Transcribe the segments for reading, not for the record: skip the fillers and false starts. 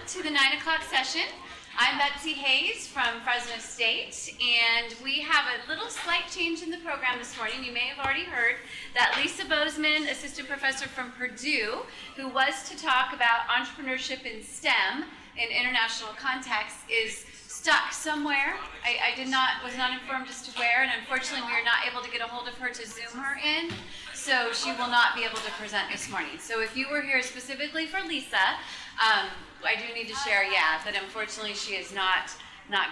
to the 9 o'clock session. I'm Betsy Hayes from Fresno State, and we have a little slight change in the program this morning. You may have already heard that Lisa Bozeman, assistant professor from Purdue, who was to talk about entrepreneurship in STEM in international context, is stuck somewhere. I was not informed as to where, and unfortunately we are not able to get a hold of her to Zoom her in, so she will not be able to present this morning. So if you were here specifically for Lisa, I do need to share, that unfortunately she is not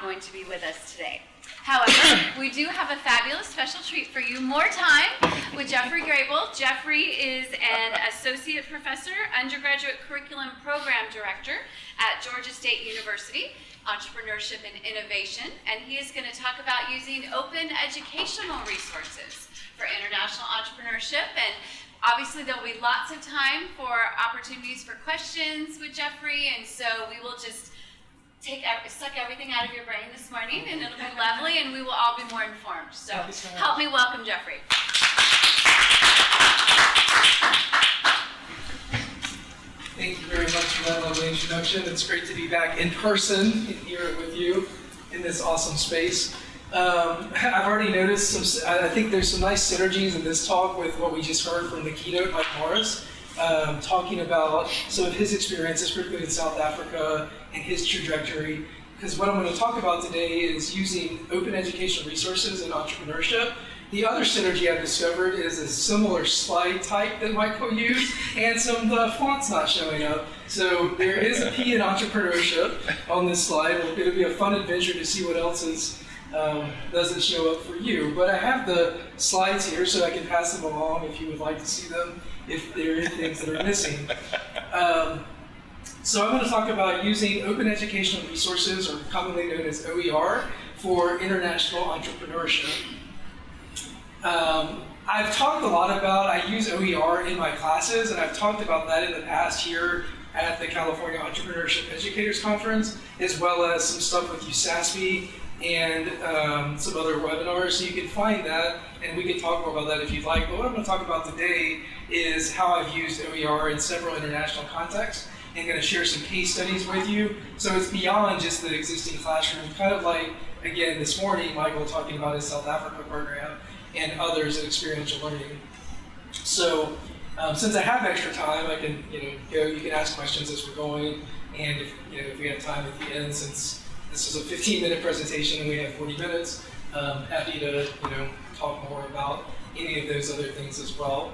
going to be with us today. However, we do have a fabulous special treat for you. More time with Jeffrey Grable. Jeffrey is an associate professor, undergraduate curriculum program director at Georgia State University, Entrepreneurship and Innovation, and he is going to talk about using open educational resources for international entrepreneurship. And obviously there will be lots of time for opportunities for questions with Jeffrey, and so we will just suck everything out of your brain this morning, and it'll be lovely, and we will all be more informed. So help me welcome Jeffrey. Thank you very much for that lovely introduction. It's great to be back in person here with you in this awesome space. I've already noticed I think there's some nice synergies in this talk with what we just heard from the keynote by Morris, talking about some of his experiences, particularly in South Africa, and his trajectory. Because what I'm going to talk about today is using open educational resources in entrepreneurship. The other synergy I've discovered is a similar slide type that Michael used, and some fonts not showing up. So there is a P in entrepreneurship on this slide. It'll be a fun adventure to see what else doesn't show up for you. But I have the slides here so I can pass them along if you would like to see them, if there are things that are missing. So I'm going to talk about using open educational resources, or commonly known as OER, for international entrepreneurship. I've talked a lot about, I use OER in my classes, and I've talked about that in the past here at the California Entrepreneurship Educators Conference, as well as some stuff with USASP and some other webinars. So you can find that, and we can talk more about that if you'd like. But what I'm going to talk about today is how I've used OER in several international contexts, and I'm going to share some case studies with you. So it's beyond just the existing classroom, kind of like, again, this morning, Michael talking about his South Africa program, and others in experiential learning. So since I have extra time, I can you can ask questions as we're going, and if we have time at the end, since this is a 15-minute presentation and we have 40 minutes, happy to talk more about any of those other things as well.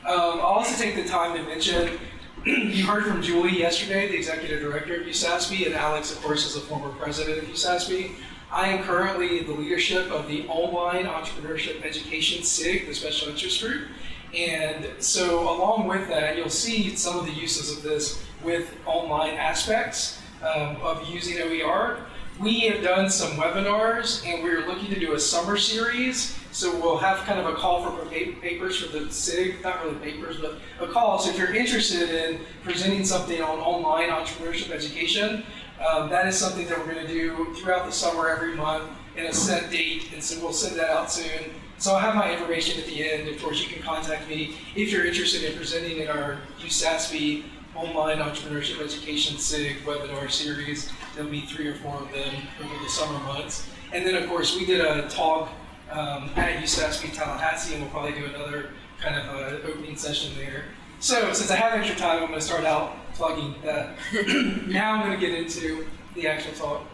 I'll also take the time to mention, you heard from Julie yesterday, the executive director of USASP, and Alex, of course, is a former president of USASP. I am currently in the leadership of the Online Entrepreneurship Education CEEC, the special interest group. And so along with that, you'll see some of the uses of this with online aspects of using OER. We have done some webinars, and we're looking to do a summer series. So we'll have kind of a call for papers for the CEEC, not really papers, but a call. So if you're interested in presenting something on online entrepreneurship education, that is something that we're going to do throughout the summer every month in a set date, and so we'll send that out soon. So I'll have my information at the end. Of course, you can contact me if you're interested in presenting in our USASP Online Entrepreneurship Education CEEC webinar series. There'll be 3 or 4 of them over the summer months. And then, of course, we did a talk at USASP Tallahassee, and we'll probably do another kind of opening session there. So since I have extra time, I'm going to start out plugging that. Now I'm going to get into the actual talk.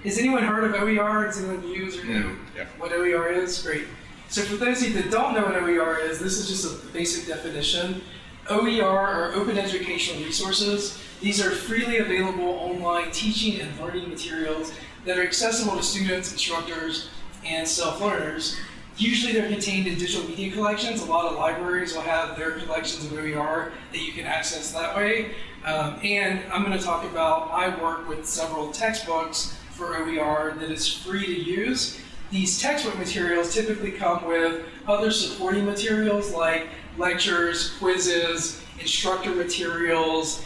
Has anyone heard of OER? Does anyone use or know what OER is? Great. So for those of you that don't know what OER is, this is just a basic definition. OER are open educational resources. These are freely available online teaching and learning materials that are accessible to students, instructors, and self-learners. Usually they're contained in digital media collections. A lot of libraries will have their collections of OER that you can access that way. And I'm going to talk about, I work with several textbooks for OER that is free to use. These textbook materials typically come with other supporting materials like lectures, quizzes, instructor materials,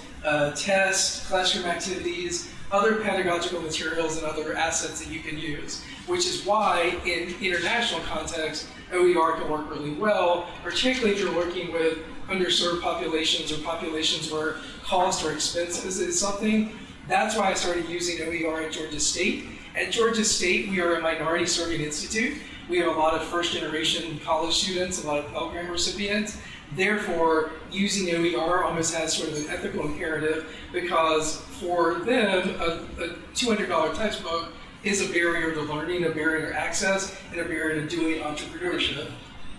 tests, classroom activities, other pedagogical materials, and other assets that you can use, which is why in international context, OER can work really well, particularly if you're working with underserved populations or populations where cost or expenses is something That's why I started using OER at Georgia State. At Georgia State, we are a minority serving institute. We have a lot of first-generation college students, a lot of Pell Grant recipients. Therefore, using OER almost has sort of an ethical imperative because for them, a $200 textbook is a barrier to learning, a barrier to access, and a barrier to doing entrepreneurship.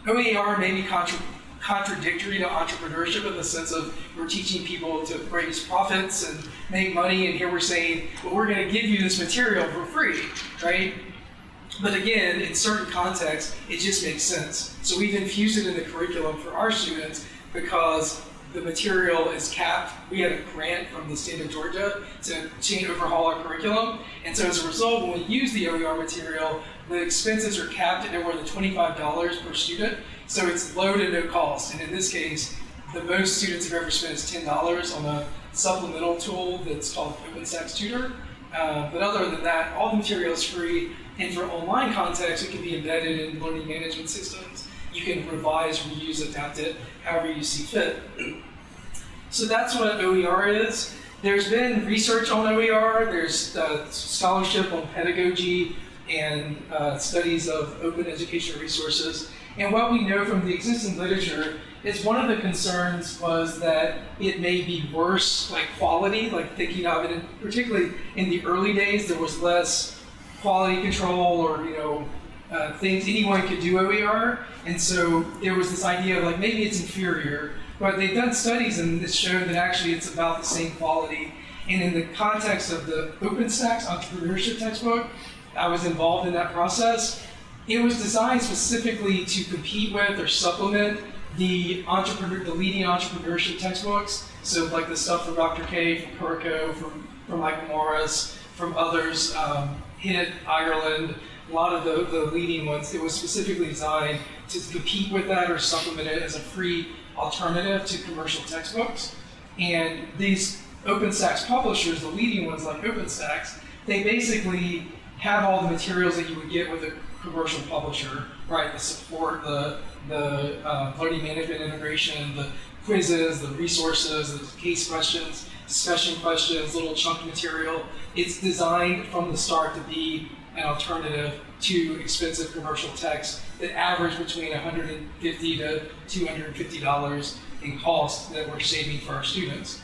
OER may be contradictory to entrepreneurship in the sense of we're teaching people to raise profits and make money, and here we're saying, well, we're going to give you this material for free, right? But again, in certain contexts, it just makes sense. So we've infused it in the curriculum for our students because the material is capped. We had a grant from the state of Georgia to overhaul our curriculum. And so as a result, when we use the OER material, the expenses are capped at no more than $25 per student. So it's low to no cost. And in this case, the most students have ever spent is $10 on a supplemental tool that's called OpenStax Tutor. But other than that, all the material is free. And for online context, it can be embedded in learning management systems. You can revise, reuse, adapt it however you see fit. So that's what OER is. There's been research on OER. There's scholarship on pedagogy and studies of open educational resources. And what we know from the existing literature is one of the concerns was that it may be worse, like quality, like thinking of it, particularly in the early days, there was less quality control or things anyone could do OER, and so there was this idea of like maybe it's inferior, but they've done studies and it's shown that actually it's about the same quality. And in the context of the OpenStax entrepreneurship textbook, I was involved in that process. It was designed specifically to compete with or supplement the leading entrepreneurship textbooks. So like the stuff from Dr. K, from Kurko, from Michael Morris, from others, HIT, Ireland, a lot of the leading ones. It was specifically designed to compete with that or supplement it as a free alternative to commercial textbooks. And these OpenStax publishers, the leading ones like OpenStax, they basically have all the materials that you would get with a commercial publisher, right? The support, the learning management integration, the quizzes, the resources, the case questions, discussion questions, little chunk material. It's designed from the start to be an alternative to expensive commercial text that average between $150 to $250 in cost that we're saving for our students.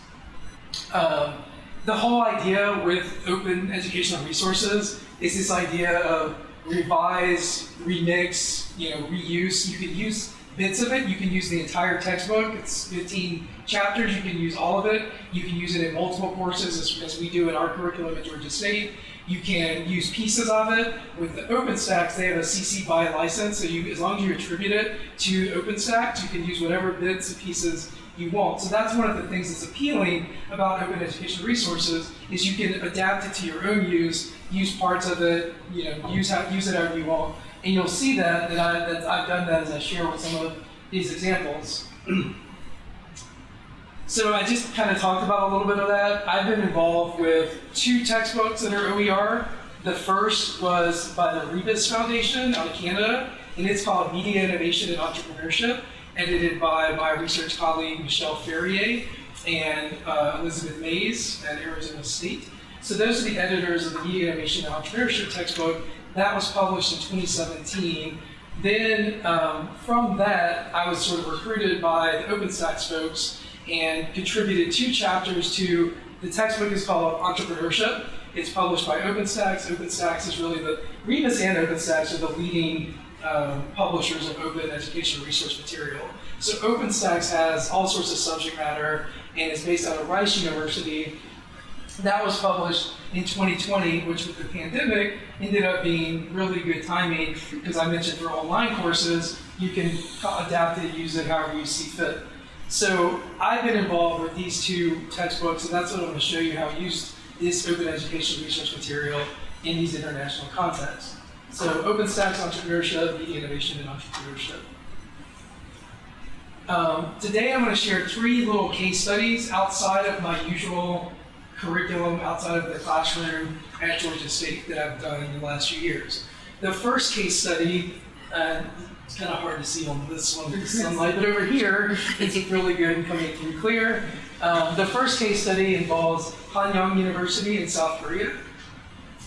The whole idea with open educational resources is this idea of revise, remix, reuse. You can use bits of it. You can use the entire textbook. It's 15 chapters. You can use all of it. You can use it in multiple courses, as we do in our curriculum at Georgia State. You can use pieces of it. With the OpenStax, they have a CC BY license, so as long as you attribute it to OpenStax, you can use whatever bits and pieces you want. So that's one of the things that's appealing about open educational resources is you can adapt it to your own use parts of it, use it however you want. And you'll see that I've done that as I share with some of these examples. So I just kind of talked about a little bit of that. I've been involved with 2 textbooks that are OER. The first was by the Rebus Foundation out of Canada, and it's called Media Innovation and Entrepreneurship, edited by my research colleague Michelle Ferrier and Elizabeth Mays at Arizona State. So those are the editors of the Media Innovation and Entrepreneurship textbook. That was published in 2017. Then from that, I was sort of recruited by the OpenStax folks and contributed 2 chapters to the textbook. Is called Entrepreneurship. It's published by OpenStax. OpenStax is really Rebus and OpenStax are the leading publishers of open educational resource material. So OpenStax has all sorts of subject matter and is based out of Rice University. That was published in 2020, which with the pandemic ended up being really good timing because I mentioned for online courses, you can adapt it, use it however you see fit. So I've been involved with these 2 textbooks, and that's what I'm going to show you how I used this open educational resource material in these international contexts. So OpenStax Entrepreneurship, Media Innovation and Entrepreneurship. Today I'm going to share 3 little case studies outside of my usual curriculum, outside of the classroom at Georgia State that I've done in the last few years. The first case study, It's kind of hard to see on this one with the sunlight, but over here, it's really good and coming through clear. The first case study involves Hanyang University in South Korea.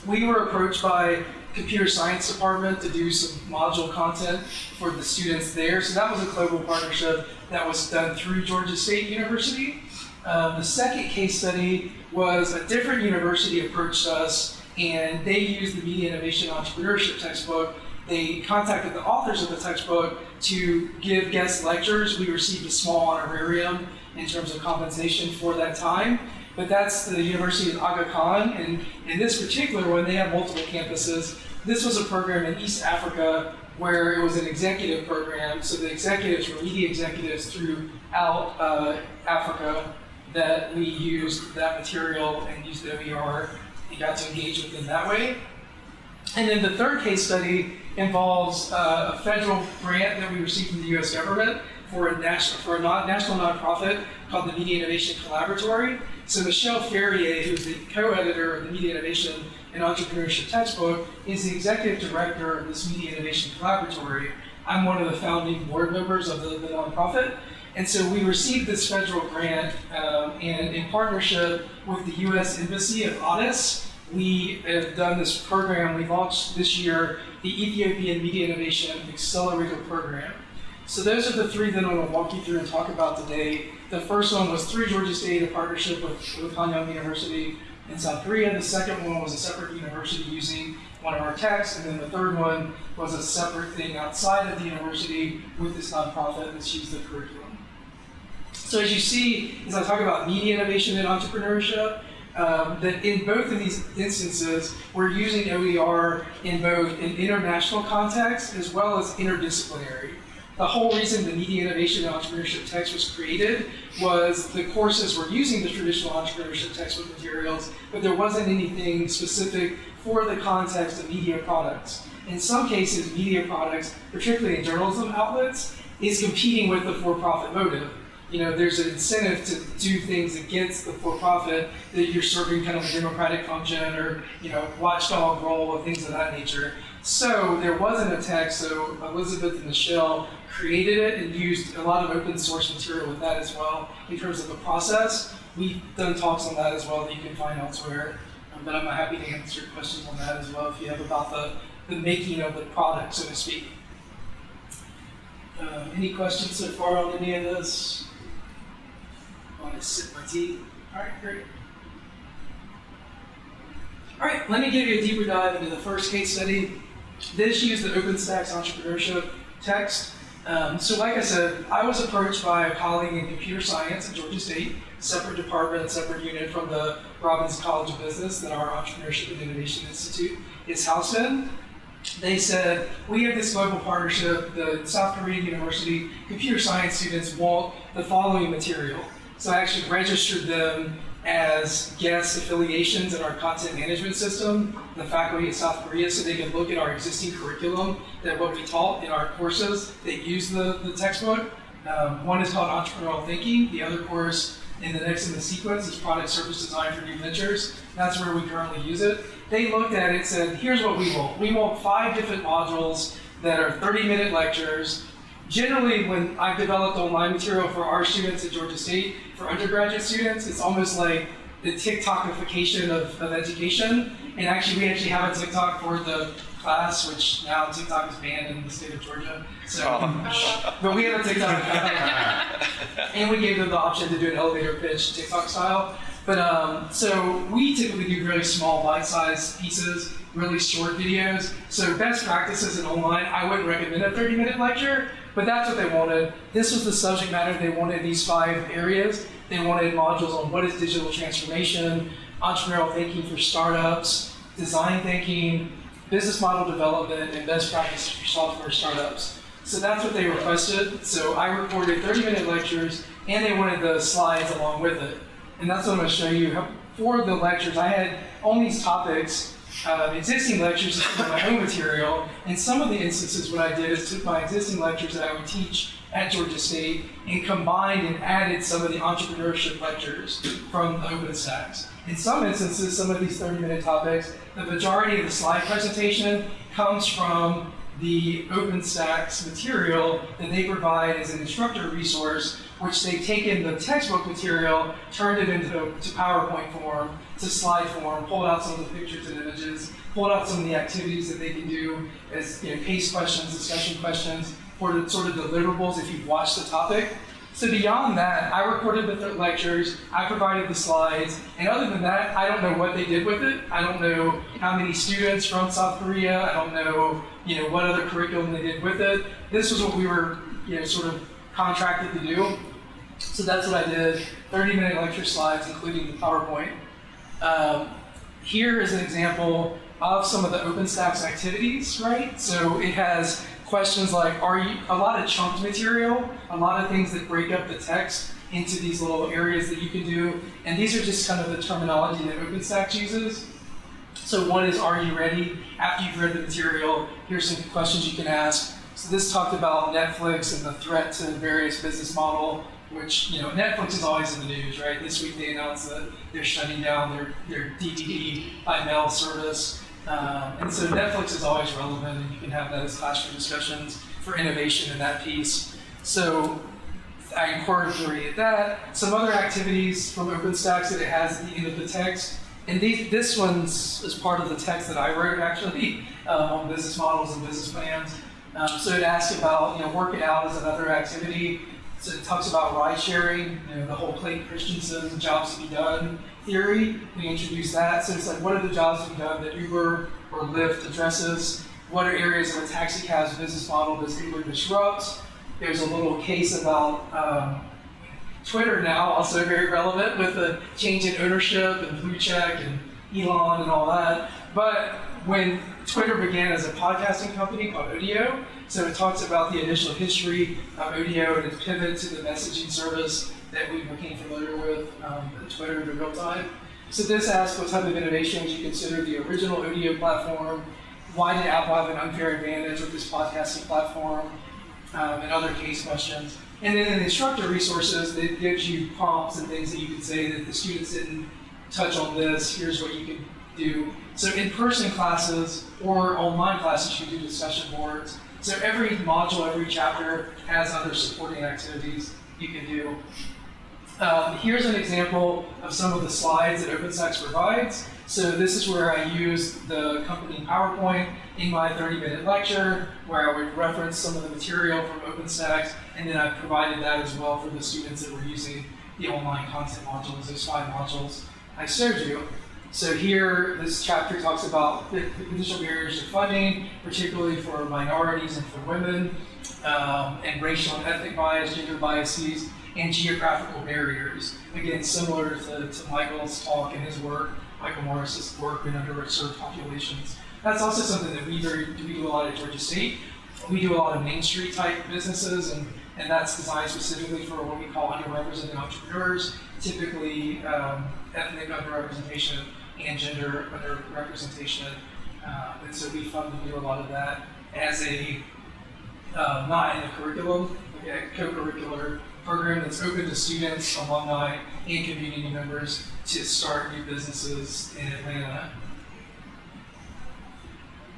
We were approached by computer science department to do some module content for the students there. So that was a global partnership that was done through Georgia State University. The second case study was a different university approached us, and they used the Media Innovation Entrepreneurship textbook. They contacted the authors of the textbook to give guest lectures. We received a small honorarium in terms of compensation for that time. But that's the University of Aga Khan, and in this particular one, they have multiple campuses. This was a program in East Africa where it was an executive program, so the executives were media executives throughout Africa that we used that material and used the OER and got to engage with them that way. And then the third case study involves a federal grant that we received from the US government for a national nonprofit called the Media Innovation Collaboratory. So Michelle Ferrier, who's the co-editor of the Media Innovation and Entrepreneurship textbook, is the executive director of this Media Innovation Collaboratory. I'm one of the founding board members of the nonprofit. And so we received this federal grant, and in partnership with the US Embassy of Addis, we have done this program. We launched this year the Ethiopian Media Innovation Accelerator Program. So those are the three that I'm going to walk you through and talk about today. The first one was through Georgia State, a partnership with Hanyang University in South Korea. The second one was a separate university using one of our texts. And then the third one was a separate thing outside of the university with this nonprofit that's used the curriculum. So as you see, as I talk about media innovation and entrepreneurship, that in both of these instances, we're using OER in both an international context as well as interdisciplinary. The whole reason the Media Innovation and Entrepreneurship text was created was the courses were using the traditional entrepreneurship textbook materials, but there wasn't anything specific for the context of media products. In some cases, media products, particularly in journalism outlets, is competing with the for-profit motive. You know, there's an incentive to do things against the for-profit, that you're serving kind of a democratic function or, watchdog role and things of that nature. So there wasn't a text, so Elizabeth and Michelle created it and used a lot of open source material with that as well in terms of the process. We've done talks on that as well that you can find elsewhere, but I'm happy to answer questions on that as well if you have about the making of the product, so to speak. Any questions so far on any of this? I want to sip my tea. All right, great. All right, let me give you a deeper dive into the first case study. This used the OpenStack's entrepreneurship text. So like I said, I was approached by a colleague in computer science at Georgia State, separate department, separate unit from the Robbins College of Business that our Entrepreneurship and Innovation Institute is housed in. They said, we have this global partnership, the South Korean University computer science students want the following material. So I actually registered them as guest affiliations in our content management system, the faculty in South Korea, so they can look at our existing curriculum, that what we taught in our courses that use the textbook. One is called Entrepreneurial Thinking. The other course in the next in the sequence is Product Service Design for New Ventures. That's where we currently use it. They looked at it and said, here's what we want. We want 5 different modules that are 30-minute lectures. Generally, when I've developed online material for our students at Georgia State, for undergraduate students, it's almost like the TikTokification of education. And we actually have a TikTok for the class, which now TikTok is banned in the state of Georgia. So, but we have a TikTok, and we gave them the option to do an elevator pitch TikTok style. But so we typically do really small bite-sized pieces, really short videos. So best practices in online, I wouldn't recommend a 30-minute lecture, but that's what they wanted. This was the subject matter. They wanted these 5 areas. They wanted modules on what is digital transformation, entrepreneurial thinking for startups, design thinking, business model development, and best practices for software startups. So that's what they requested. So I recorded 30-minute lectures, and they wanted the slides along with it. And that's what I'm going to show you. For the lectures, I had on these topics, existing lectures in my own material. In some of the instances, what I did is took my existing lectures that I would teach at Georgia State and combined and added some of the entrepreneurship lectures from the OpenStacks. In some instances, some of these 30-minute topics, the majority of the slide presentation comes from the OpenStax material that they provide as an instructor resource, which they've taken the textbook material, turned it into PowerPoint form, to slide form, pulled out some of the pictures and images, pulled out some of the activities that they can do as case questions, discussion questions, for the sort of deliverables if you've watched the topic. So beyond that, I recorded the lectures, I provided the slides, and other than that, I don't know what they did with it. I don't know how many students from South Korea. I don't know, what other curriculum they did with it. This was what we were, sort of contracted to do. So that's what I did, 30-minute lecture slides, including the PowerPoint. Here is an example of some of the OpenStax activities, right? So it has questions like, a lot of chunked material, a lot of things that break up the text into these little areas that you can do. And these are just kind of the terminology that OpenStax uses. So one is, are you ready? After you've read the material, here's some questions you can ask. So this talked about Netflix and the threat to various business model, which, Netflix is always in the news, right? This week they announced that they're shutting down their DVD by mail service. And so Netflix is always relevant, and you can have that as classroom discussions for innovation in that piece. So I incorporated that. Some other activities from OpenStax that it has at the end of the text. And this one's is part of the text that I wrote, actually, on business models and business plans. So it asks about, work it out as another activity. So it talks about ride sharing, the whole Clayton Christensen jobs to be done theory. We introduced that. So it's like, what are the jobs to be done that Uber or Lyft addresses? What are areas of a taxi cab's business model does Uber disrupt? There's a little case about Twitter now, also very relevant with the change in ownership and blue check and Elon and all that. But when Twitter began as a podcasting company called Odeo, so it talks about the initial history of Odeo and its pivot to the messaging service that we became familiar with, Twitter in real time. So this asks what type of innovation would you consider the original Odeo platform? Why did Apple have an unfair advantage with this podcasting platform? And other case questions. And then in the instructor resources, it gives you prompts and things that you can say that the students didn't touch on this, here's what you can do. So in-person classes or online classes, you can do discussion boards. So every module, every chapter has other supporting activities you can do. Here's an example of some of the slides that OpenStax provides. So this is where I used the company PowerPoint in my 30-minute lecture, where I would reference some of the material from OpenStax, and then I provided that as well for the students that were using the online content modules, those 5 modules I showed you. So here, this chapter talks about the potential barriers to funding, particularly for minorities and for women, and racial and ethnic bias, gender biases, and geographical barriers. Again, similar to Michael's talk and his work, Michael Morris's work in underserved populations. That's also something that we do a lot at Georgia State. We do a lot of Main Street type businesses, and that's designed specifically for what we call underrepresented entrepreneurs, typically ethnic underrepresentation and gender underrepresentation. And so we fund and do a lot of that as a, not in the curriculum, like a co-curricular program that's open to students, alumni, and community members to start new businesses in Atlanta.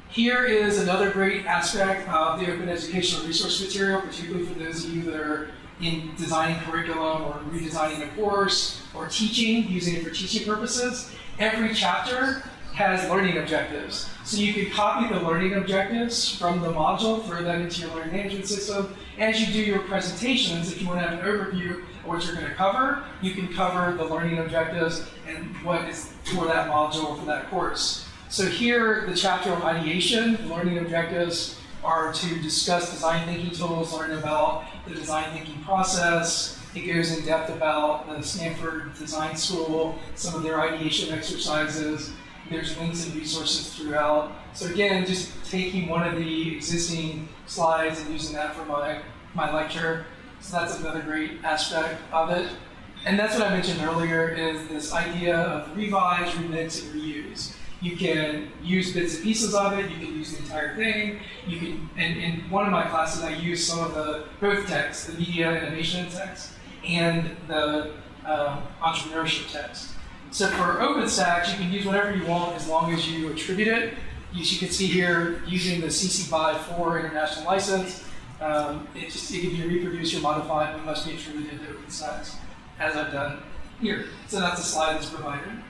Here is another great aspect of the open educational resource material, particularly for those of you that are in designing curriculum or redesigning a course or teaching, using it for teaching purposes. Every chapter has learning objectives. So you can copy the learning objectives from the module, throw that into your learning management system. As you do your presentations, if you want to have an overview of what you're going to cover, you can cover the learning objectives and what is for that module or for that course. So here, the chapter on ideation, learning objectives are to discuss design thinking tools, learn about the design thinking process. It goes in depth about the Stanford Design School, some of their ideation exercises. There's links and resources throughout. So again, just taking one of the existing slides and using that for my lecture. So that's another great aspect of it. And that's what I mentioned earlier, is this idea of revise, remix, and reuse. You can use bits and pieces of it, you can use the entire thing. You can, and in one of my classes, I used some of both texts, the media innovation text and the entrepreneurship text. So for OpenStax, you can use whatever you want as long as you attribute it as you can see here, using the CC BY 4 international license, it can be reproduced or modified, but must be attributed to OpenStax, as I've done here. So that's a slide that's provided.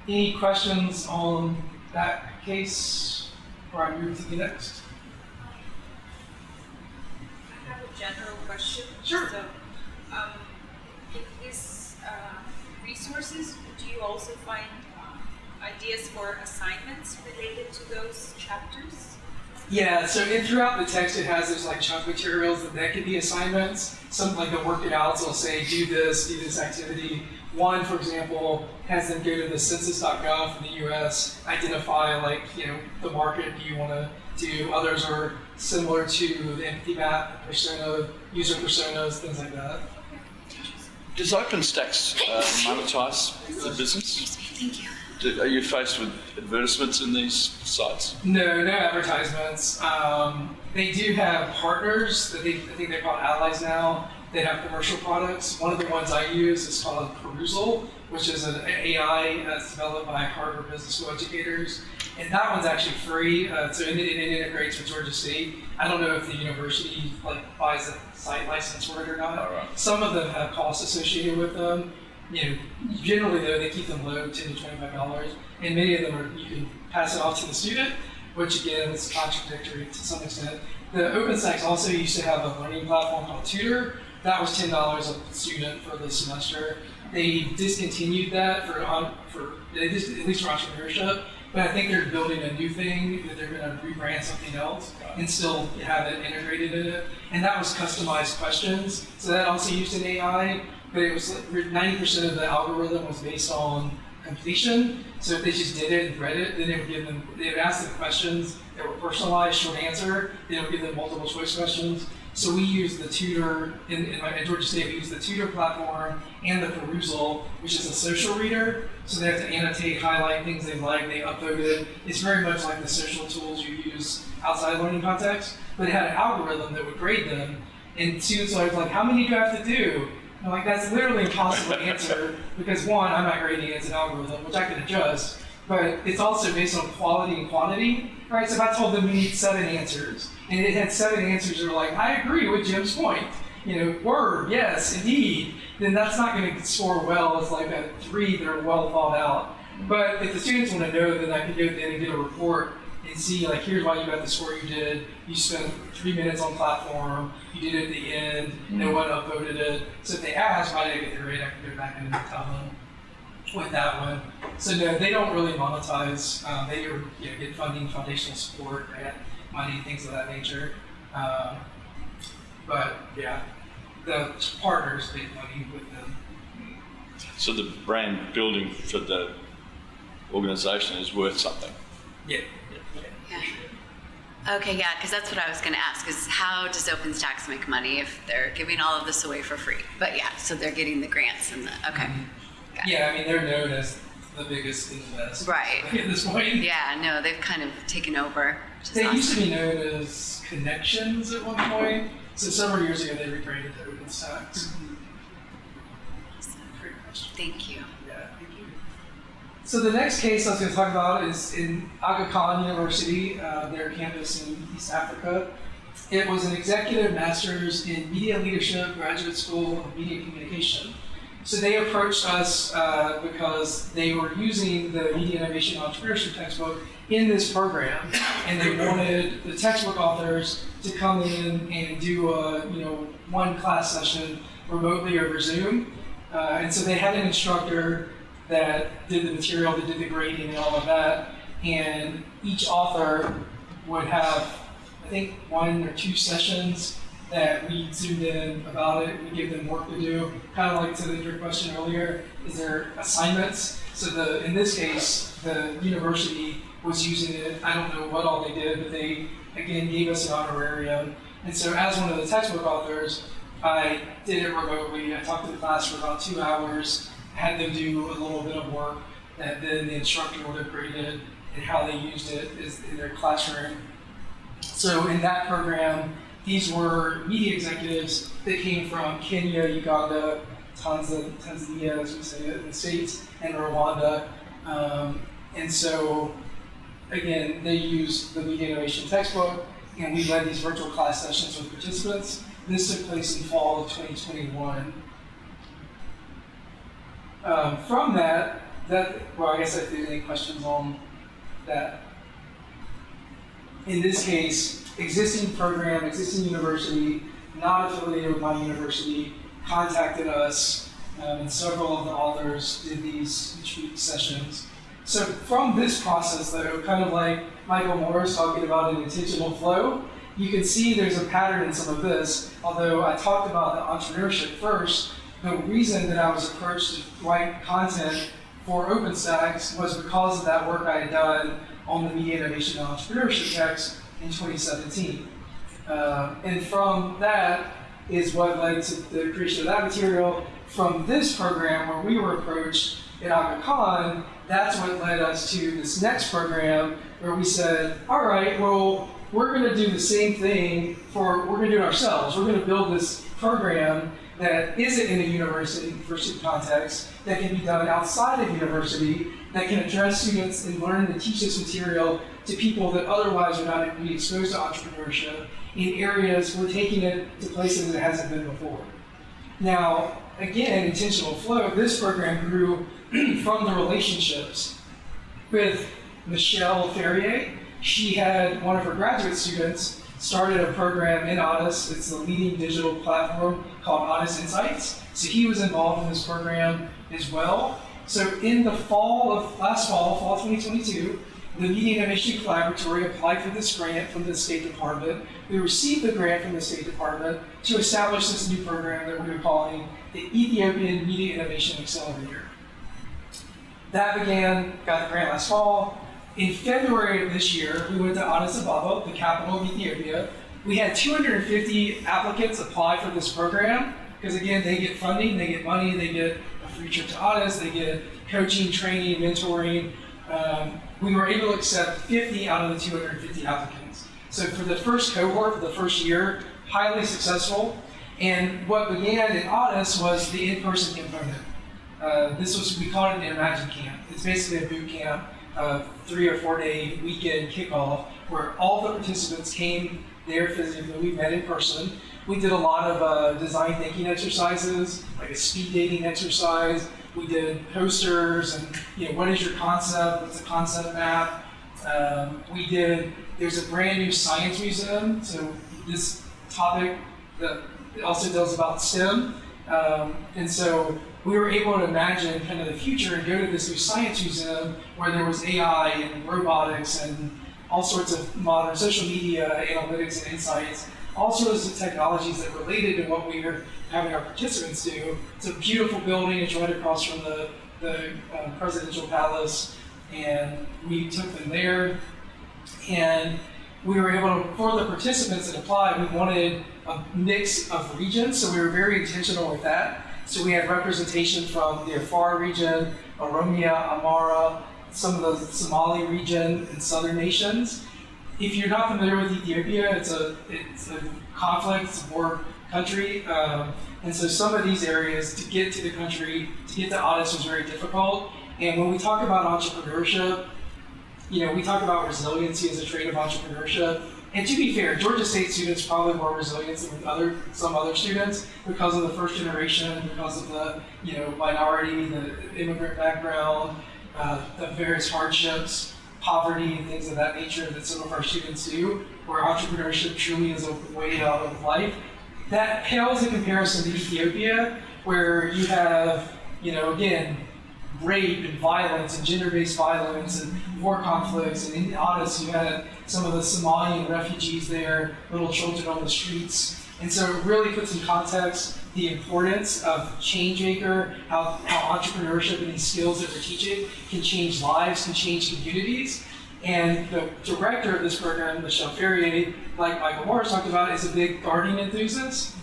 Any questions on that case before I move to the next? I have a general question. Sure. So, in these resources, do you also find ideas for assignments related to those chapters? Yeah, so throughout the text it has those like chunk materials that could be assignments. Something like they'll work it out, so it'll say do this activity. One, for example, has them go to the census.gov for the US, identify like, the market you want to do. Others are similar to the empathy map, persona, user personas, things like that. Does OpenStax monetize the business? Thank you. Are you faced with advertisements in these sites? No advertisements. They do have partners. I think they're called allies now. They have commercial products. One of the ones I use is called Perusal, which is an AI that's developed by Harvard Business School educators. And that one's actually free, so it integrates with Georgia State. I don't know if the university buys a site license for it or not. All right. Some of them have costs associated with them. Generally though, they keep them low, $10 to $25, and many of them you can pass it off to the student, which again is contradictory to some extent. The OpenStax also used to have a learning platform called Tutor. That was $10 a student for the semester. They discontinued that at least for entrepreneurship, but I think they're building a new thing that they're going to rebrand something else and still have it integrated in it. And that was customized questions. So that also used an AI, but it was 90% of the algorithm was based on completion. So if they just did it and read it, then they would ask them questions that were personalized, short answer. They would give them multiple choice questions. So we use the Tutor, in Georgia State, we use the Tutor platform and the Perusal, which is a social reader. So they have to annotate, highlight things they like, they upload it. It's very much like the social tools you use outside learning context, but it had an algorithm that would grade them. And students are like, how many do I have to do? And I'm like, that's literally impossible to answer because one, I'm not grading it as an algorithm, which I can adjust, but it's also based on quality and quantity, right? So if I told them we need 7 answers, and it had 7 answers that were like, I agree with Jim's point, word, yes, indeed, then that's not going to score well as like a 3 that are well thought out. But if the students want to know, then I can go then and get a report and see like, here's why you got the score you did. You spent 3 minutes on platform, you did it at the end, no one upvoted it. So if they ask, why did I get the grade, I can go back and tell them with that one. So no, they don't really monetize. They get funding, foundational support, grant money, things of that nature. But yeah, the partners make money with them. So the brand building for the organization is worth something. Yeah. Okay, yeah, because that's what I was going to ask, is how does OpenStax make money if they're giving all of this away for free? But yeah, so they're getting the grants and the, okay. Got it. Yeah, I mean, they're known as the biggest and the best. Right. At this point. Yeah, no, they've kind of taken over. Which is They awesome. used to be known as Connections at one point. So several years ago, they rebranded to OpenStax. Great question. Thank you. Yeah, thank you. So the next case I was going to talk about is in Aga Khan University, their campus in East Africa. It was an executive master's in media leadership, graduate school of media communication. So they approached us because they were using the media innovation entrepreneurship textbook in this program, and they wanted the textbook authors to come in and do a one class session remotely over Zoom. And so they had an instructor that did the material, that did the grading and all of that, and each author would have, I think, 1 or 2 sessions that we zoomed in about it. We give them work to do, kind of like to your question earlier, is there assignments? So in this case, the university was using it. I don't know what all they did, but they, again, gave us an honorarium. And so as one of the textbook authors, I did it remotely. I talked to the class for about 2 hours, had them do a little bit of work that then the instructor would have graded and how they used it is in their classroom. So in that program, these were media executives that came from Kenya, Uganda, Tanzania, as we say it in the States, and Rwanda. And so again, they use the Media Innovation textbook, and we led these virtual class sessions with participants. This took place in fall of 2021. From that, well, I guess if there's any questions on that. In this case, existing program, existing university, not affiliated with my university, contacted us, and several of the authors did these retreat sessions. So from this process, though, kind of like Michael Morris talking about an intentional flow, you can see there's a pattern in some of this. Although I talked about the entrepreneurship first, the reason that I was approached to write content for OpenStax was because of that work I had done on the Media Innovation and Entrepreneurship text in 2017. And from that is what led to the creation of that material. From this program where we were approached at Aga Khan, that's what led us to this next program where we said, all right, well, we're going to do the same thing we're going to do it ourselves. We're going to build this program that isn't in a university context, that can be done outside of university, that can address students and learn to teach this material to people that otherwise are not going to be exposed to entrepreneurship in areas we're taking it to places that it hasn't been before. Now, again, intentional flow, this program grew from the relationships with Michelle Ferrier. She had one of her graduate students started a program in Otis. It's the leading digital platform called Otis Insights. So he was involved in this program as well. So in the last fall 2022, the Media Innovation Collaboratory applied for this grant from the State Department. We received the grant from the State Department to establish this new program that we were calling the Ethiopian Media Innovation Accelerator. That got the grant last fall. In February of this year, we went to Addis Ababa, the capital of Ethiopia. We had 250 applicants apply for this program, because again, they get funding, they get money, they get a free trip to Addis, they get coaching, training, mentoring. We were able to accept 50 out of the 250 applicants. So for the first cohort, for the first year, highly successful. And what began in Addis was the in-person component. We called it an Imagine Camp. It's basically a boot camp, 3 or 4 day weekend kickoff, where all the participants came there physically. We met in person. We did a lot of design thinking exercises, like a speed dating exercise. We did posters and, what is your concept? What's the concept map? There's a brand new science museum. So this topic that also deals about STEM. And so we were able to imagine kind of the future and go to this new science museum where there was AI and robotics and all sorts of modern social media, analytics and insights, all sorts of technologies that related to what we were having our participants do. It's a beautiful building. It's right across from the presidential palace, and we took them there. And we were able to, for the participants that applied, we wanted a mix of regions, so we were very intentional with that. So we had representation from the Afar region, Oromia, Amara, some of the Somali region, and southern nations. If you're not familiar with Ethiopia, it's a conflict, it's a war country, and so some of these areas to get to the country, to get to Addis was very difficult. And when we talk about entrepreneurship, we talk about resiliency as a trait of entrepreneurship. And to be fair, Georgia State students probably more resilient than some other students because of the first generation, because of the minority, the immigrant background, the various hardships, poverty, and things of that nature that some of our students do, where entrepreneurship truly is a way out of life. That pales in comparison to Ethiopia, where you have, again, rape and violence and gender-based violence and war conflicts. And in Addis, you had some of the Somalian refugees there, little children on the streets. And so it really puts in context the importance of change maker, how entrepreneurship and these skills that we're teaching can change lives, can change communities. And the director of this program, Michelle Ferrier, like Michael Morris talked about, is a big gardening enthusiast.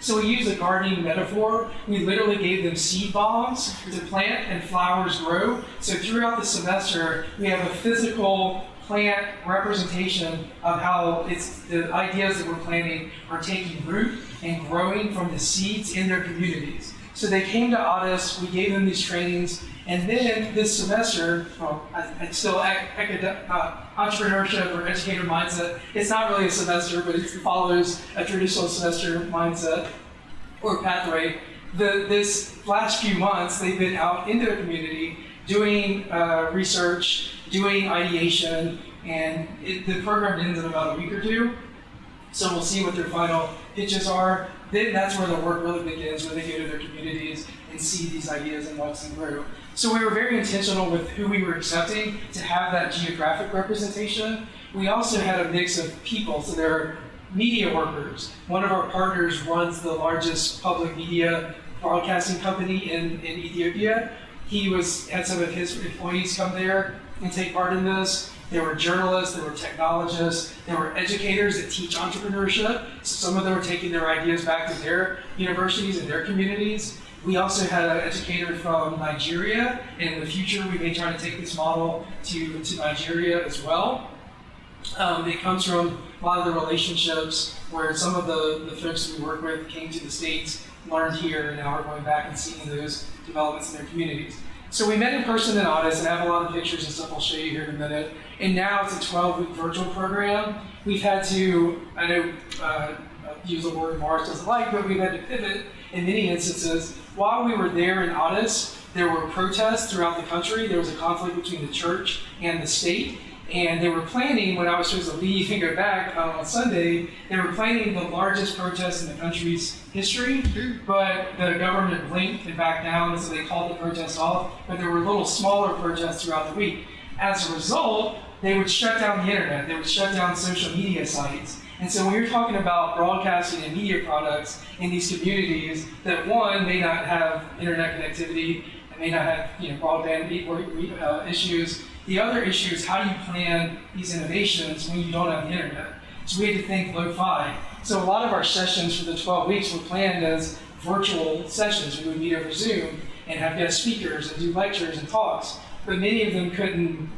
So we use a gardening metaphor. We literally gave them seed bombs to plant and flowers grow. So throughout the semester, we have a physical plant representation of how the ideas that we're planting are taking root and growing from the seeds in their communities. So they came to Addis, we gave them these trainings, and then this semester, well, it's still entrepreneurship or educator mindset. It's not really a semester, but it follows a traditional semester mindset or pathway. This last few months, they've been out in their community doing research, doing ideation, and the program ends in about a week or two. So we'll see what their final pitches are. Then that's where the work really begins, where they go to their communities and see these ideas and watch them grow. So we were very intentional with who we were accepting to have that geographic representation. We also had a mix of people, so there are media workers. One of our partners runs the largest public media broadcasting company in Ethiopia. He had some of his employees come there and take part in this. There were journalists, there were technologists, there were educators that teach entrepreneurship. So some of them were taking their ideas back to their universities and their communities. We also had an educator from Nigeria, and in the future we may try to take this model to Nigeria as well. It comes from a lot of the relationships where some of the folks we work with came to the States, learned here, and now we're going back and seeing those developments in their communities. So we met in person in Addis, and I have a lot of pictures and stuff I'll show you here in a minute. And now it's a 12-week virtual program. We've had to, I know, use the word Mars doesn't like, but we've had to pivot in many instances. While we were there in Addis, there were protests throughout the country. There was a conflict between the church and the state. And they were planning, when I was supposed to leave and go back on Sunday, they were planning the largest protest in the country's history, but the government blinked and backed down, and so they called the protest off. But there were little smaller protests throughout the week. As a result, they would shut down the internet. They would shut down social media sites. And so when you're talking about broadcasting and media products in these communities that, one, may not have internet connectivity, and may not have broadband issues. The other issue is, how do you plan these innovations when you don't have the internet? So we had to think lo-fi. So a lot of our sessions for the 12 weeks were planned as virtual sessions. We would meet over Zoom and have guest speakers and do lectures and talks, but many of them couldn't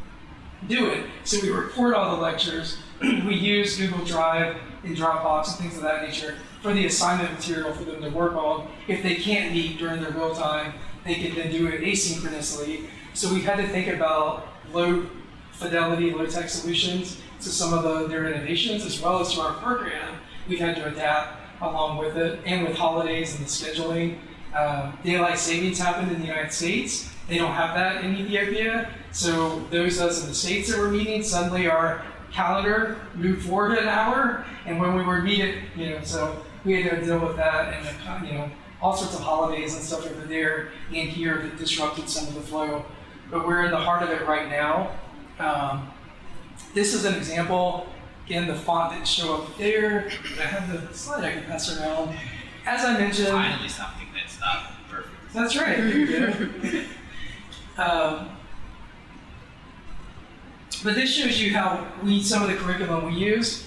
do it. So we record all the lectures. We use Google Drive and Dropbox and things of that nature for the assignment material for them to work on. If they can't meet during their real time, they can then do it asynchronously. So we've had to think about low fidelity, low tech solutions to some of their innovations, as well as to our program. We've had to adapt along with it, and with holidays and the scheduling. Daylight savings happened in the United States. They don't have that in Ethiopia. So those of us in the States that were meeting, suddenly our calendar moved forward an hour, and when we were meeting, so we had to deal with that, and all sorts of holidays and stuff over there and here that disrupted some of the flow. But we're in the heart of it right now. This is an example. Again, the font didn't show up there, but I have the slide I can pass around. As I mentioned, Finally something that's not perfect. that's right. There you go. But this shows you how some of the curriculum we used,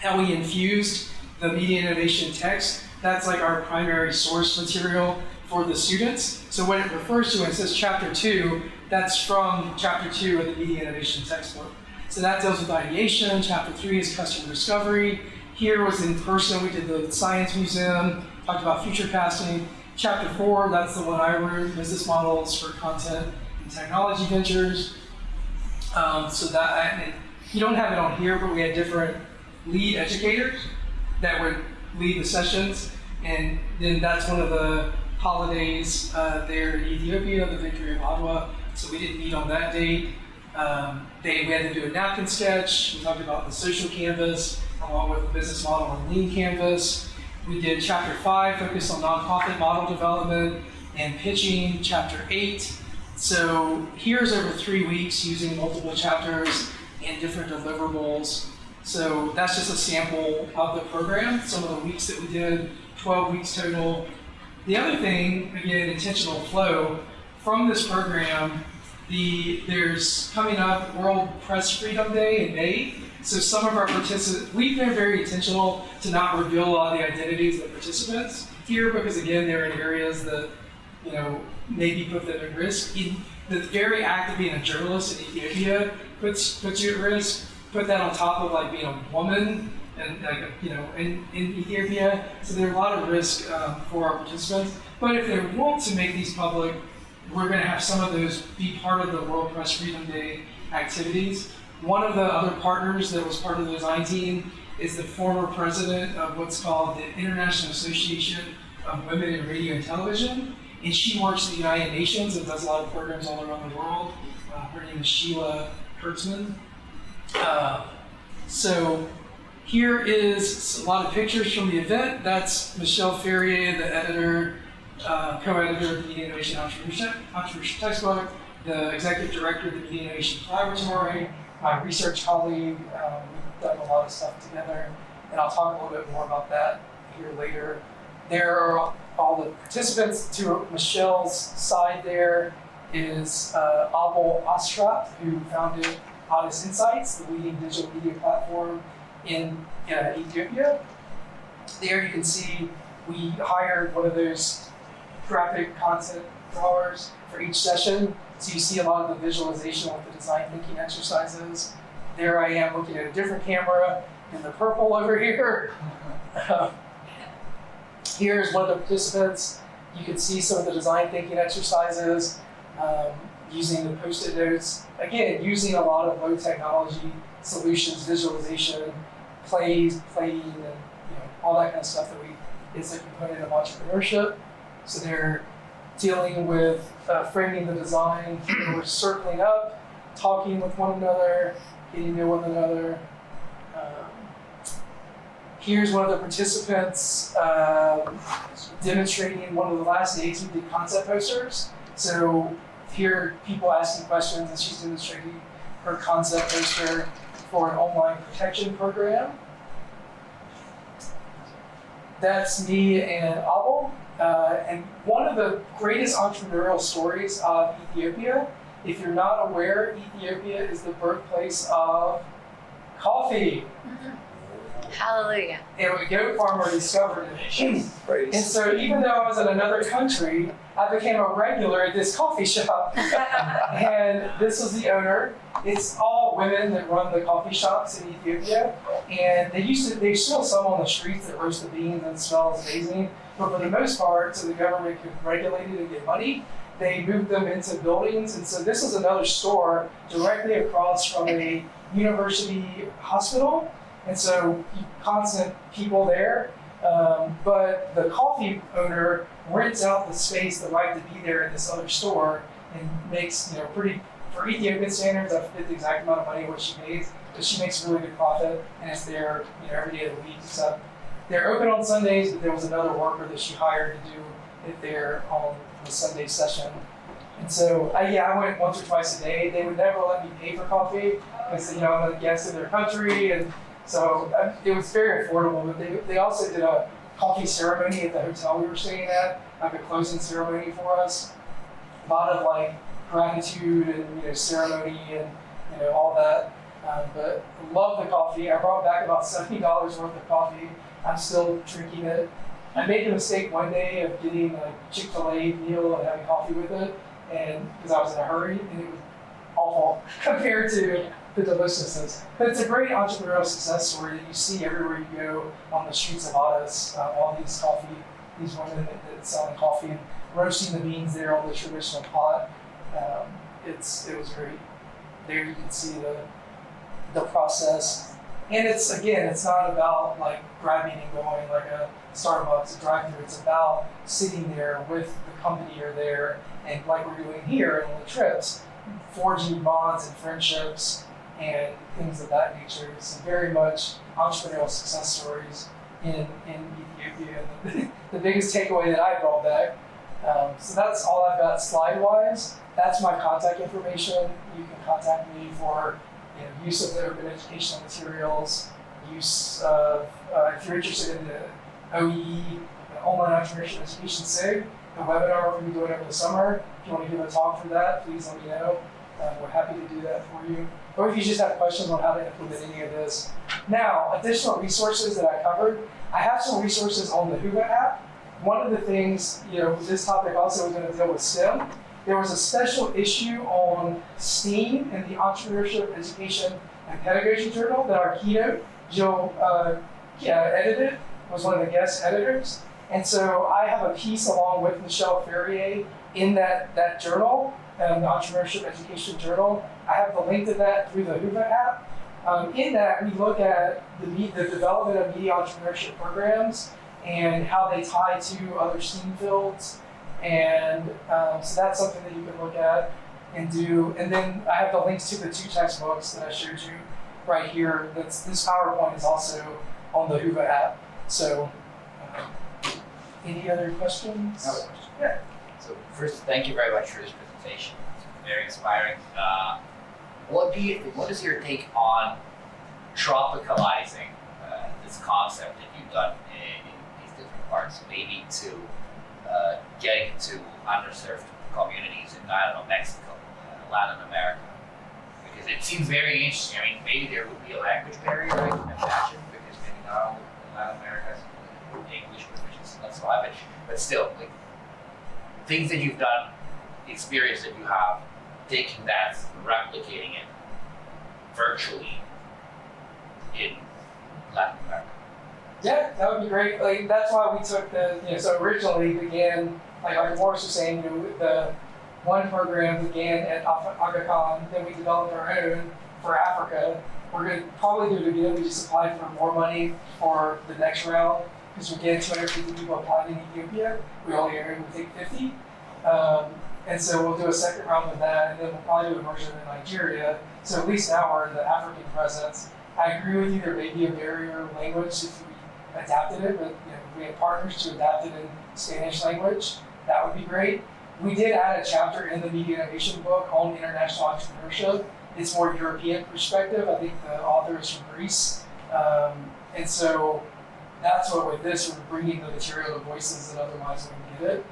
how we infused the media innovation text. That's like our primary source material for the students. So what it refers to when it says chapter 2, that's from chapter 2 of the media innovation textbook. So that deals with ideation. Chapter 3 is customer discovery. Here was in person, we did the science museum, talked about future casting. Chapter 4, that's the one I wrote, business models for content and technology ventures. So that, and you don't have it on here, but we had different lead educators that would lead the sessions. And then that's one of the holidays there in Ethiopia, the victory of Adwa. So we didn't meet on that date. We had to do a napkin sketch. We talked about the social canvas, along with the business model and lean canvas. We did chapter 5, focused on nonprofit model development and pitching, chapter 8. So here's over 3 weeks using multiple chapters and different deliverables. So that's just a sample of the program, some of the weeks that we did, 12 weeks total. The other thing, again, intentional flow, from this program, there's coming up World Press Freedom Day in May. So some of our participants, we've been very intentional to not reveal a lot of the identities of the participants here, because again, they're in areas that, maybe put them at risk. The very act of being a journalist in Ethiopia puts you at risk. Put that on top of being a woman and in Ethiopia. So there's a lot of risk for our participants. But if they want to make these public, we're going to have some of those be part of the World Press Freedom Day activities. One of the other partners that was part of the design team is the former president of what's called the International Association of Women in Radio and Television, and she works at the United Nations and does a lot of programs all around the world. Her name is Sheila Kurtzman. So here is a lot of pictures from the event. That's Michelle Ferrier, the editor, co-editor of the Media Innovation Entrepreneurship textbook, the executive director of the Media Innovation Collaboratory, my research colleague. We've done a lot of stuff together, and I'll talk a little bit more about that here later. There are all the participants. To Michelle's side there is Abel Astrat, who founded Honest Insights, the leading digital media platform in Ethiopia. There you can see we hired one of those graphic content drawers for each session. So you see a lot of the visualization with the design thinking exercises. There I am looking at a different camera in the purple over here. Here's one of the participants. You can see some of the design thinking exercises using the Post-it notes. Again, using a lot of low technology solutions, visualization, plays, plating, and all that kind of stuff that is a component of entrepreneurship. So they're dealing with framing the design. We're circling up, talking with one another, getting to know one another. Here's one of the participants demonstrating one of the last days we did concept posters. So here are people asking questions, and she's demonstrating her concept poster for an online protection program. That's me and Abel. And one of the greatest entrepreneurial stories of Ethiopia, if you're not aware, Ethiopia is the birthplace of coffee. Hallelujah. And a goat farmer discovered it. And so even though I was in another country, I became a regular at this coffee shop. And this was the owner. It's all women that run the coffee shops in Ethiopia. And they still sell on the streets that roast the beans and smells amazing. But for the most part, so the government could regulate it and get money, they moved them into buildings. And so this is another store directly across from a university hospital. And so constant people there, but the coffee owner rents out the space, the right to be there in this other store, and makes pretty, for Ethiopian standards, I forget the exact amount of money what she pays, but she makes a really good profit, and it's there every day of the week. So they're open on Sundays, but there was another worker that she hired to do it there on the Sunday session. And so I went once or twice a day. They would never let me pay for coffee because I'm a guest in their country, and so it was very affordable, but they also did a coffee ceremony at the hotel we were staying at, like a closing ceremony for us. A lot of gratitude and ceremony and all that. But love the coffee. I brought back about $70 worth of coffee. I'm still drinking it. I made the mistake one day of getting a Chick-fil-A meal and having coffee with it, and because I was in a hurry, and it was awful compared to the deliciousness. But it's a great entrepreneurial success story that you see everywhere you go on the streets of Addis. All these women that selling coffee and roasting the beans there on the traditional pot. It was great. There you can see the process. And it's not about grabbing and going like a Starbucks drive-through. It's about sitting there with the company you're there, and like we're doing here on the trips, forging bonds and friendships and things of that nature. It's very much entrepreneurial success stories in Ethiopia. The biggest takeaway that I brought back. So that's all I've got slide-wise. That's my contact information. You can contact me for use of the open educational materials, use of, if you're interested in the OEE, the Online Entrepreneurship Education SIG, a webinar we're going to be doing over the summer. If you want to give a talk for that, please let me know. We're happy to do that for you. Or if you just have questions on how to implement any of this. Now, additional resources that I covered. I have some resources on the Huga app. One of the things, this topic also was going to deal with STEM. There was a special issue on STEAM in the Entrepreneurship Education and Pedagogy Journal that our keynote, Jill edited, was one of the guest editors. And so I have a piece along with Michelle Ferrier in that journal, the Entrepreneurship Education Journal. I have the link to that through the Hoover app. In that, we look at the development of media entrepreneurship programs and how they tie to other STEAM fields. And so that's something that you can look at and do. And then I have the links to the 2 textbooks that I showed you right here. This PowerPoint is also on the Hoover app. So any other questions? I have a question. Yeah. So first, thank you very much for this presentation. It's very inspiring. What is your take on tropicalizing this concept that you've done in these different parts, maybe to getting into underserved communities in, I don't know, Mexico, Latin America? Because it seems very interesting. I mean, maybe there would be a language barrier, I can imagine, because maybe not all Latin America has English, which is that's fine, but still, like, things that you've done, the experience that you have, taking that, replicating it virtually in Latin America. Yeah, that would be great. Like that's why we took so originally began, like Morris was saying, the one program began at Aga Khan, then we developed our own for Africa. We're going to probably do it again. We just applied for more money for the next round because we get 250 people applied in Ethiopia. We only are able to take 50. And so we'll do a second round of that, and then we'll probably do a version in Nigeria. So at least now we're in the African presence. I agree with you, there may be a barrier of language if we adapted it, but we have partners to adapt it in Spanish language. That would be great. We did add a chapter in the Media Innovation book on international entrepreneurship. It's more European perspective. I think the author is from Greece. And so that's what with this, we're bringing the material to voices that otherwise wouldn't get it.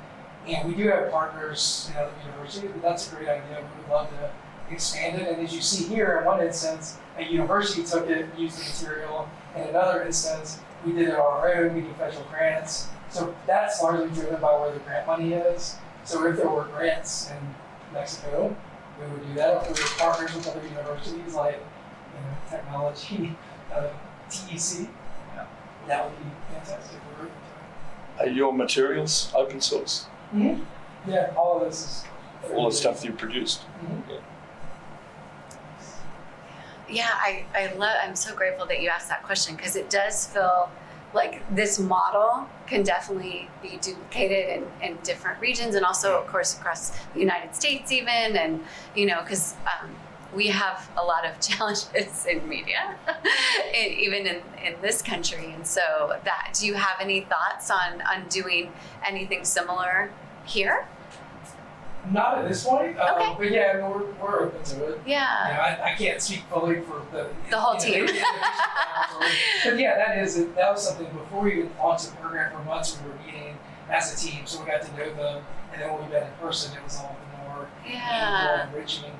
And we do have partners in other universities, but that's a great idea. We would love to expand it. And as you see here, in one instance, a university took it, used the material. In another instance, we did it on our own, we do federal grants. So that's largely driven by where the grant money is. So if there were grants in Mexico, we would do that. If we were partners with other universities like technology, TEC, that would be fantastic. Are your materials open source? Mm-hmm. Yeah, all of this is All the stuff you produced? Mm-hmm. Yeah, I'm so grateful that you asked that question because it does feel like this model can definitely be duplicated in different regions and also, of course, across the United States even. And, because we have a lot of challenges in media, even in this country. And so do you have any thoughts on doing anything similar here? Not at this point, Okay. but yeah, we're open to it. Yeah. I can't speak fully for the whole team. But yeah, that was something before we even launched the program for months. We were meeting as a team, so we got to know them, and then when we met in person, it was all more Yeah. enriching.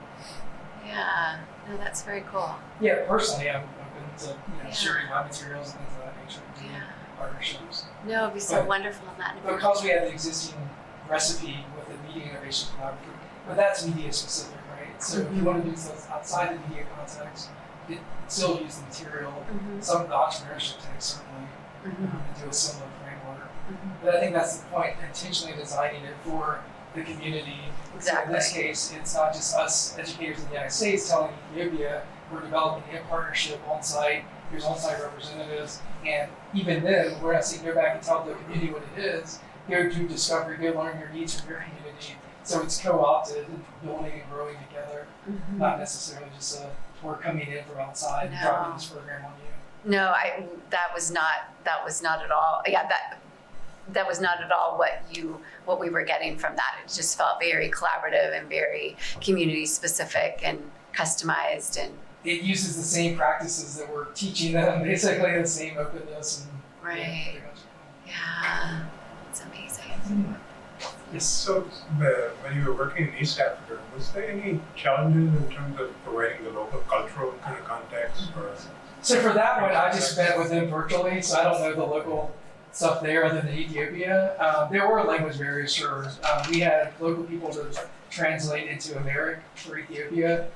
Yeah. No, that's very cool. Yeah, personally, I'm open to Yeah. sharing my materials and things of that nature, doing Yeah. partnerships. No, it'd be so But- wonderful in that. Because we have the existing recipe with the Media Innovation Collaborative, but that's media specific, right? So if you want to do stuff outside the media context, still use the material. Mhm. Some of the entrepreneurship takes certainly to do a similar framework. But I think that's the point, intentionally designing it for the community. So in this case, it's not just us educators in the United States telling Ethiopia, we're developing a partnership on site, here's on-site representatives, and even then, we're not saying go back and tell the community what it is, go do discovery, go learn your needs from your community. So it's co-opted and building and growing together, not necessarily just we're coming in from outside and dropping this program on you. No, that was not at all. Yeah, that was not at all what we were getting from that. It just felt very collaborative and very community specific and customized and it uses the same practices that we're teaching them, basically the same openness and right. Yeah, it's amazing. Yes. So, when you were working in East Africa, was there any challenges in terms of providing the local cultural kind of context? Or So for that one, I just met with them virtually, so I don't know the local stuff there other than Ethiopia. There were language barriers, sure. We had local people to translate into Amharic for Ethiopia,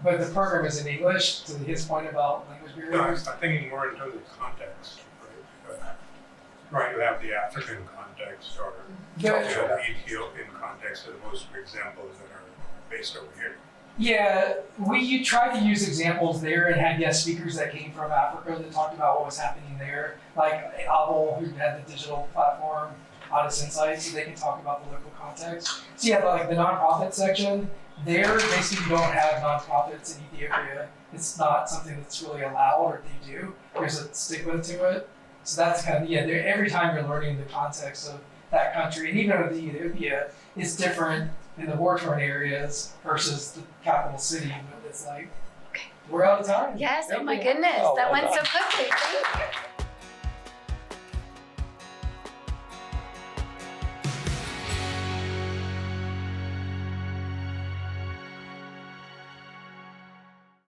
but the program is in English, to his point about language no, barriers. I'm thinking more in terms of context, right? Right, you have the African context or you There- have the Ethiopian context as opposed to examples that are based over here. Yeah, you tried to use examples there and had guest speakers that came from Africa that talked about what was happening there, like Abel, who had the digital platform, Honest Insights, so they can talk about the local context. So yeah, like the nonprofit section, there basically you don't have nonprofits in Ethiopia. It's not something that's really allowed, or they do. There's a stigma to it. So that's kind of, every time you're learning the context of that country, and even with Ethiopia, it's different in the war-torn areas versus the capital city. It's like, we're out of time. Yes, oh Thank my you. goodness, Oh, that well went so done. quickly. Thank you.